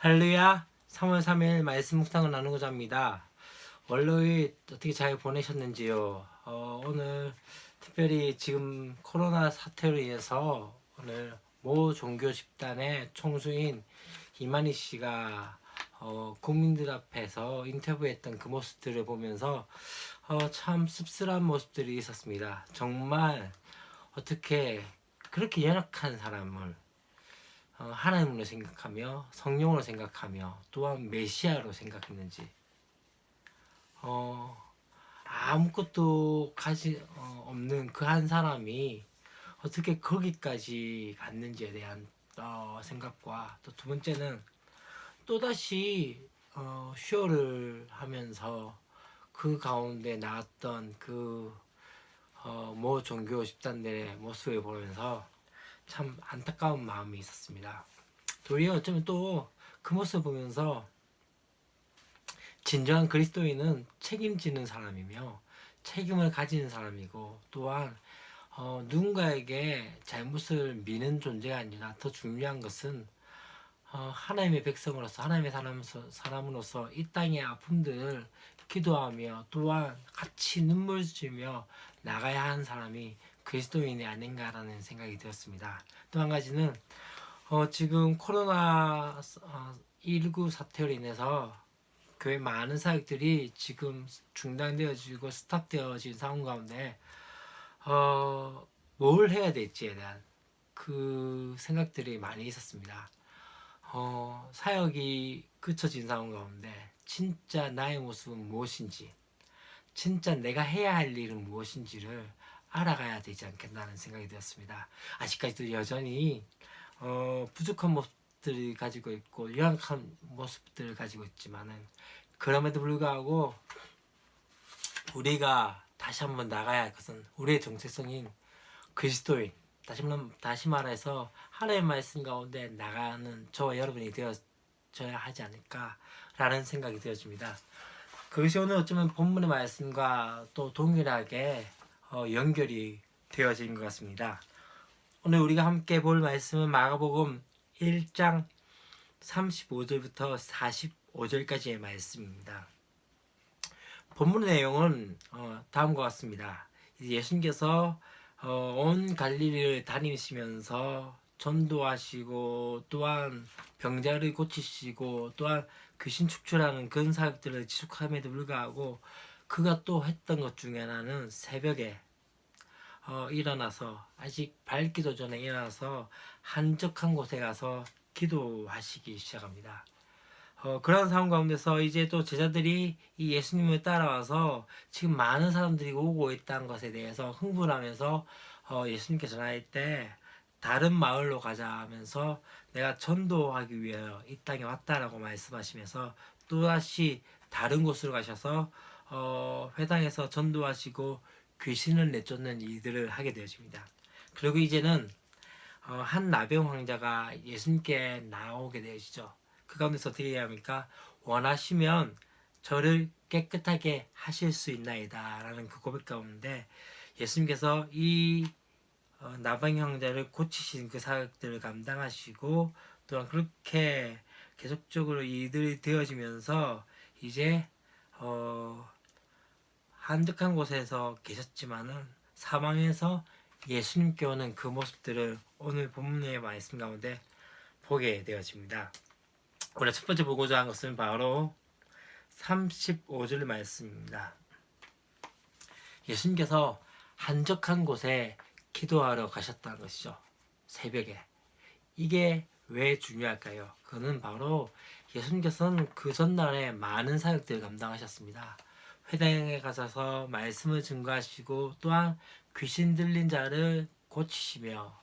할렐루야. 3월 3일 말씀 묵상을 나누고자 합니다. 월요일 어떻게 잘 보내셨는지요? 오늘 특별히 지금 코로나 사태로 인해서 오늘 모 종교 집단의 총수인 이만희 씨가 국민들 앞에서 인터뷰했던 그 모습들을 보면서 참 씁쓸한 모습들이 있었습니다. 정말 어떻게 그렇게 연약한 사람을 하나님으로 생각하며 성령으로 생각하며 또한 메시아로 생각했는지 아무것도 없는 그 한 사람이 어떻게 거기까지 갔는지에 대한 생각과 또 두 번째는 또다시 쇼를 하면서 그 가운데 나왔던 모 종교 집단들의 모습을 보면서 참 안타까운 마음이 있었습니다. 도리어 어쩌면 또 그 모습을 보면서 진정한 그리스도인은 책임지는 사람이며 책임을 가지는 사람이고 또한 누군가에게 잘못을 미는 존재가 아니라 더 중요한 것은 하나님의 백성으로서 하나님의 사람으로서 이 땅의 아픔들을 기도하며 또한 같이 눈물 지으며 나가야 하는 사람이 그리스도인이 아닌가라는 생각이 들었습니다. 또 한 가지는 지금 코로나 19 사태로 인해서 교회 많은 사역들이 지금 중단되어지고 스탑되어진 상황 가운데 뭘 해야 될지에 대한 그 생각들이 많이 있었습니다. 사역이 그쳐진 상황 가운데 진짜 나의 모습은 무엇인지, 진짜 내가 해야 할 일은 무엇인지를 알아가야 되지 않겠나는 생각이 들었습니다. 아직까지도 여전히 부족한 모습들을 가지고 있고 연약한 모습들을 가지고 있지만은 그럼에도 불구하고 우리가 다시 한번 나가야 할 것은 우리의 정체성인 그리스도인, 다시 말해서 하나님의 말씀 가운데 나가는 저와 여러분이 되어져야 하지 않을까라는 생각이 되어집니다. 그것이 오늘 어쩌면 본문의 말씀과 또 동일하게 연결이 되어진 것 같습니다. 오늘 우리가 함께 볼 말씀은 마가복음 1장 35절부터 45절까지의 말씀입니다. 본문의 내용은 다음과 같습니다. 예수님께서 온 갈릴리를 다니시면서 전도하시고 또한 병자를 고치시고 또한 귀신 축출하는 그런 사역들을 지속함에도 불구하고 그가 또 했던 것 중에 하나는 새벽에 일어나서 아직 밝기도 전에 일어나서 한적한 곳에 가서 기도하시기 시작합니다. 그런 상황 가운데서 이제 또 제자들이 이 예수님을 따라와서 지금 많은 사람들이 오고 있다는 것에 대해서 흥분하면서 예수님께 전화할 때 다른 마을로 가자 하면서 내가 전도하기 위하여 이 땅에 왔다라고 말씀하시면서 또다시 다른 곳으로 가셔서 회당에서 전도하시고 귀신을 내쫓는 일들을 하게 되어집니다. 그리고 이제는 한 나병 환자가 예수님께 나오게 되어지죠. 그 가운데서 어떻게 해야 합니까? 원하시면 저를 깨끗하게 하실 수 있나이다 라는 그 고백 가운데 예수님께서 이 나병 환자를 고치신 그 사역들을 감당하시고 또한 그렇게 계속적으로 일들이 되어지면서 이제 한적한 곳에서 계셨지만은 사망에서 예수님께 오는 그 모습들을 오늘 본문의 말씀 가운데 보게 되어집니다. 오늘 첫 번째 보고자 한 것은 바로 35절 말씀입니다. 예수님께서 한적한 곳에 기도하러 가셨다는 것이죠. 새벽에. 이게 왜 중요할까요? 그거는 바로 예수님께서는 그 전날에 많은 사역들을 감당하셨습니다. 회당에 가셔서 말씀을 증거하시고 또한 귀신 들린 자를 고치시며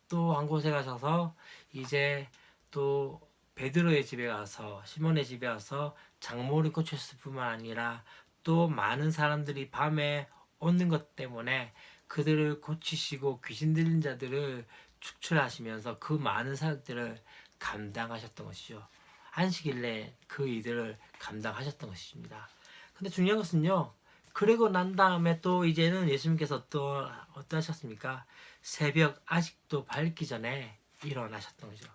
또 한 곳에 가셔서 이제 또 베드로의 집에 가서 시몬의 집에 가서 장모를 고쳤을 뿐만 아니라 또 많은 사람들이 밤에 오는 것 때문에 그들을 고치시고 귀신 들린 자들을 축출하시면서 그 많은 사역들을 감당하셨던 것이죠. 안식일 내 그 일들을 감당하셨던 것입니다. 근데 중요한 것은요. 그리고 난 다음에 또 이제는 예수님께서 또 어떠하셨습니까? 새벽 아직도 밝기 전에 일어나셨던 거죠.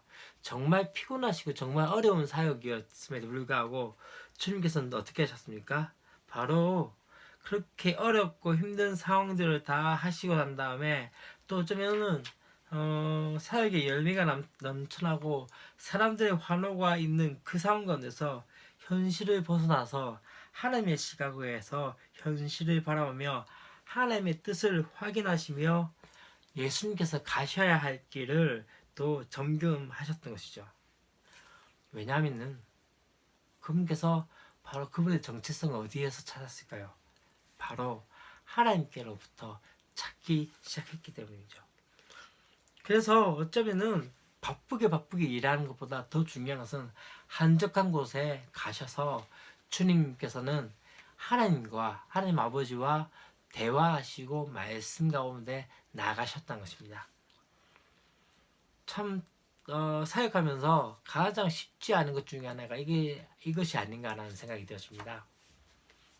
정말 피곤하시고 정말 어려운 사역이었음에도 불구하고 주님께서는 어떻게 하셨습니까? 바로 그렇게 어렵고 힘든 상황들을 다 하시고 난 다음에 또 어쩌면은 사역의 열매가 넘쳐나고 사람들의 환호가 있는 그 상황 가운데서 현실을 벗어나서 하나님의 시각에서 현실을 바라보며 하나님의 뜻을 확인하시며 예수님께서 가셔야 할 길을 또 점검하셨던 것이죠. 왜냐하면은 그분께서 바로 그분의 정체성을 어디에서 찾았을까요? 바로 하나님께로부터 찾기 시작했기 때문이죠. 그래서 어쩌면은 바쁘게 일하는 것보다 더 중요한 것은 한적한 곳에 가셔서 주님께서는 하나님 아버지와 대화하시고 말씀 가운데 나가셨다는 것입니다. 참 사역하면서 가장 쉽지 않은 것 중에 하나가 이것이 아닌가라는 생각이 되었습니다.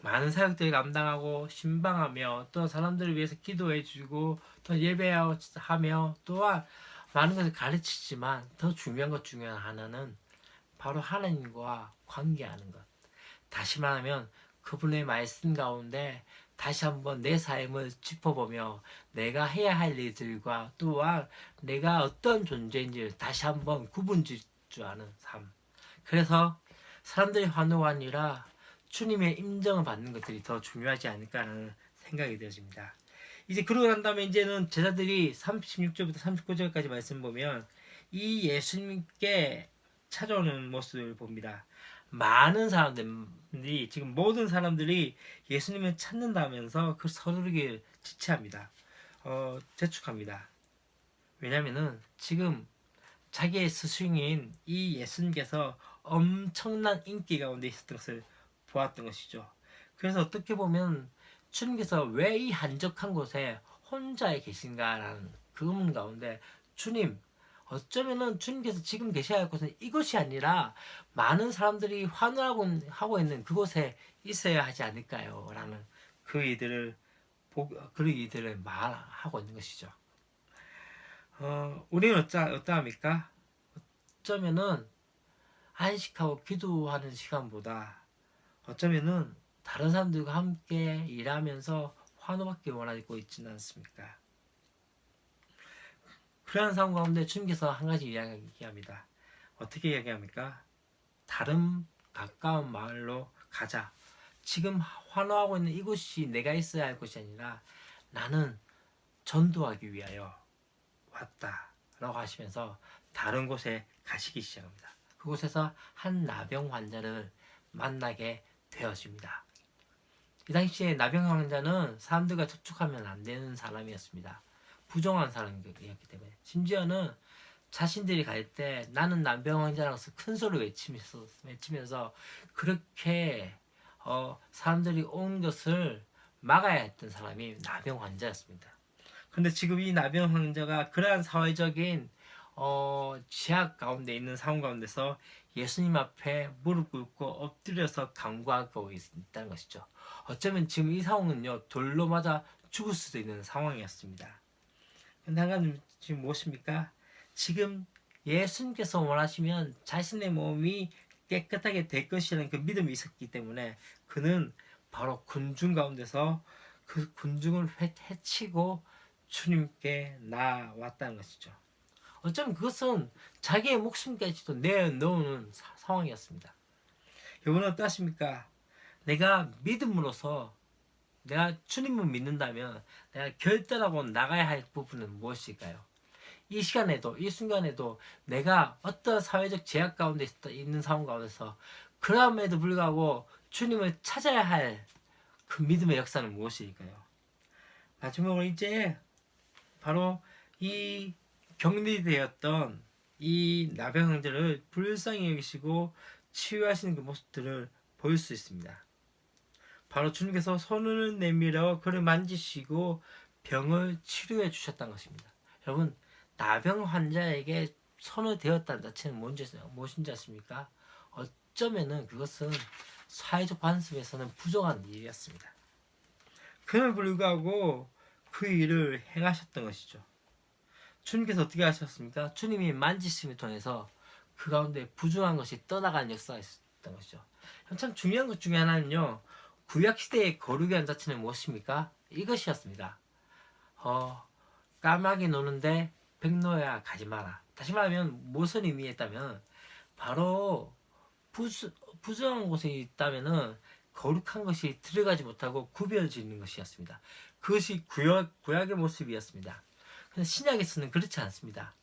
많은 사역들을 감당하고 신방하며 또 사람들을 위해서 기도해주고 또 예배하며 또한 많은 것을 가르치지만 더 중요한 것 중에 하나는 바로 하나님과 관계하는 것. 다시 말하면 그분의 말씀 가운데 다시 한번 내 삶을 짚어보며 내가 해야 할 일들과 또한 내가 어떤 존재인지를 다시 한번 구분짓주하는 삶. 그래서 사람들의 환호가 아니라 주님의 인정을 받는 것들이 더 중요하지 않을까라는 생각이 되어집니다. 이제 그러고 난 다음에 이제는 제자들이 36절부터 39절까지 말씀 보면 이 예수님께 찾아오는 모습을 봅니다. 많은 사람들이 지금 모든 사람들이 예수님을 찾는다면서 그 서두르기를 지체합니다. 재촉합니다. 왜냐하면은 지금 자기의 스승인 이 예수님께서 엄청난 인기 가운데 있었던 것을 보았던 것이죠. 그래서 어떻게 보면 주님께서 왜 이 한적한 곳에 혼자 계신가라는 그 의문 가운데 주님 어쩌면은 주님께서 지금 계셔야 할 곳은 이것이 아니라 많은 사람들이 환호하고 있는 그곳에 있어야 하지 않을까요? 라는 그 이들을 말하고 있는 것이죠. 우리는 어떠합니까? 어쩌면은 안식하고 기도하는 시간보다 어쩌면은 다른 사람들과 함께 일하면서 환호받기 원하고 있지는 않습니까? 그러한 상황 가운데 주님께서 한 가지 이야기합니다. 어떻게 이야기합니까? 다른 가까운 마을로 가자. 지금 환호하고 있는 이곳이 내가 있어야 할 곳이 아니라 나는 전도하기 위하여 왔다. 라고 하시면서 다른 곳에 가시기 시작합니다. 그곳에서 한 나병 환자를 만나게 되어집니다. 이 당시에 나병 환자는 사람들과 접촉하면 안 되는 사람이었습니다. 부정한 사람이었기 때문에 심지어는 자신들이 갈 때 나는 나병 환자라서 큰 소리 외치면서 그렇게 사람들이 온 것을 막아야 했던 사람이 나병 환자였습니다. 그런데 지금 이 나병 환자가 그러한 사회적인 제약 가운데 있는 상황 가운데서 예수님 앞에 무릎 꿇고 엎드려서 간구하고 있다는 것이죠. 어쩌면 지금 이 상황은요 돌로 맞아 죽을 수도 있는 상황이었습니다. 근데 한 가지 지금 무엇입니까? 지금 예수님께서 원하시면 자신의 몸이 깨끗하게 될 것이라는 그 믿음이 있었기 때문에 그는 바로 군중 가운데서 그 군중을 해치고 주님께 나왔다는 것이죠. 어쩌면 그것은 자기의 목숨까지도 내놓는 상황이었습니다. 여러분은 어떠십니까? 내가 믿음으로서 내가 주님을 믿는다면 내가 결단하고 나가야 할 부분은 무엇일까요? 이 시간에도 이 순간에도 내가 어떤 사회적 제약 가운데 있는 상황 가운데서 그럼에도 불구하고 주님을 찾아야 할 그 믿음의 역사는 무엇일까요? 마지막으로 이제 바로 이 격리되었던 이 나병 환자를 불쌍히 여기시고 치유하시는 그 모습들을 볼 수 있습니다. 바로 주님께서 손을 내밀어 그를 만지시고 병을 치료해 주셨다는 것입니다. 여러분 나병 환자에게 손을 대었다는 자체는 무엇인지 아십니까? 어쩌면은 그것은 사회적 관습에서는 부정한 일이었습니다. 그럼에도 불구하고 그 일을 행하셨던 것이죠. 주님께서 어떻게 하셨습니까? 주님이 만지심을 통해서 그 가운데 부정한 것이 떠나가는 역사가 있었던 것이죠. 참 중요한 것 중에 하나는요. 구약시대의 거룩이라는 자체는 무엇입니까? 이것이었습니다. 까마귀 노는데 백로야 가지 마라. 다시 말하면 무슨 의미였다면 바로 부정한 곳에 있다면은 거룩한 것이 들어가지 못하고 구별지는 것이었습니다. 그것이 구약의 모습이었습니다. 근데 신약에서는 그렇지 않습니다.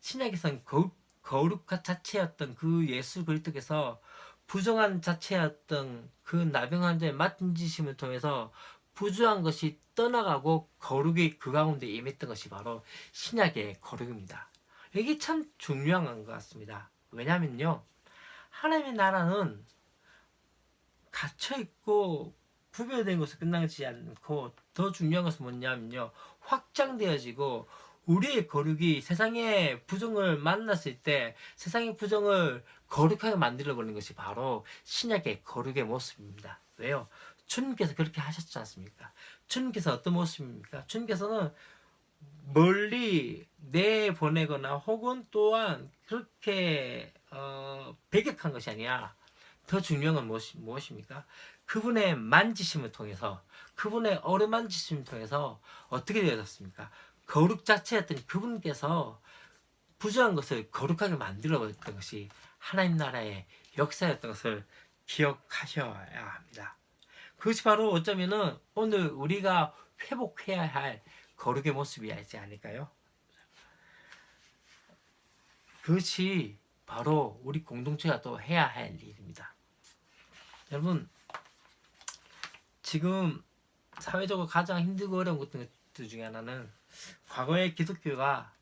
신약에서는 거룩 자체였던 그 예수 그리스도께서 부정한 자체였던 그 나병 자의 만지심을 통해서 부정한 것이 떠나가고 거룩이 그 가운데 임했던 것이 바로 신약의 거룩입니다. 이게 참 중요한 것 같습니다. 왜냐면요. 하나님의 나라는 갇혀있고 구별된 것으로 끝나지 않고 더 중요한 것은 뭐냐면요. 확장되어지고 우리의 거룩이 세상의 부정을 만났을 때 세상의 부정을 거룩하게 만들어버리는 것이 바로 신약의 거룩의 모습입니다. 왜요? 주님께서 그렇게 하셨지 않습니까? 주님께서 어떤 모습입니까? 주님께서는 멀리 내보내거나 혹은 또한 그렇게 배격한 것이 아니라 더 중요한 건 무엇입니까? 그분의 만지심을 통해서 그분의 어루만지심을 통해서 어떻게 되어졌습니까? 거룩 자체였던 그분께서 부정한 것을 거룩하게 만들어버렸던 것이 하나님 나라의 역사였던 것을 기억하셔야 합니다. 그것이 바로 어쩌면은 오늘 우리가 회복해야 할 거룩의 모습이지 않을까요? 그것이 바로 우리 공동체가 또 해야 할 일입니다. 여러분, 지금 사회적으로 가장 힘들고 어려운 것들 중에 하나는 과거의 기독교가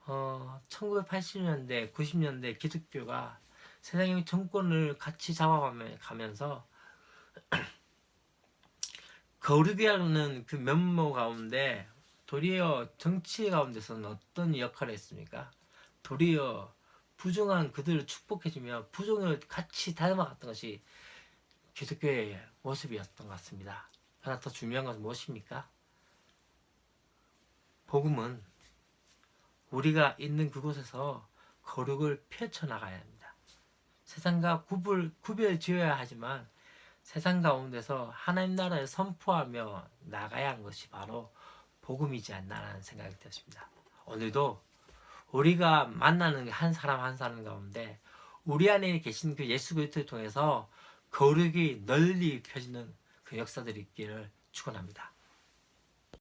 1980년대, 90년대 기독교가 세상의 정권을 같이 잡아가면서 거룩이라는 그 면모 가운데 도리어 정치 가운데서는 어떤 역할을 했습니까? 도리어 부정한 그들을 축복해주며 부정을 같이 닮아갔던 것이 기독교의 모습이었던 것 같습니다. 하나 더 중요한 것은 무엇입니까? 복음은 우리가 있는 그곳에서 거룩을 펼쳐나가야 합니다. 세상과 구별 지어야 하지만 세상 가운데서 하나님 나라를 선포하며 나가야 하는 것이 바로 복음이지 않나라는 생각이 들었습니다. 오늘도 우리가 만나는 한 사람 한 사람 가운데 우리 안에 계신 그 예수 그리스도를 통해서 거룩이 널리 펴지는 그 역사들이 있기를 축원합니다.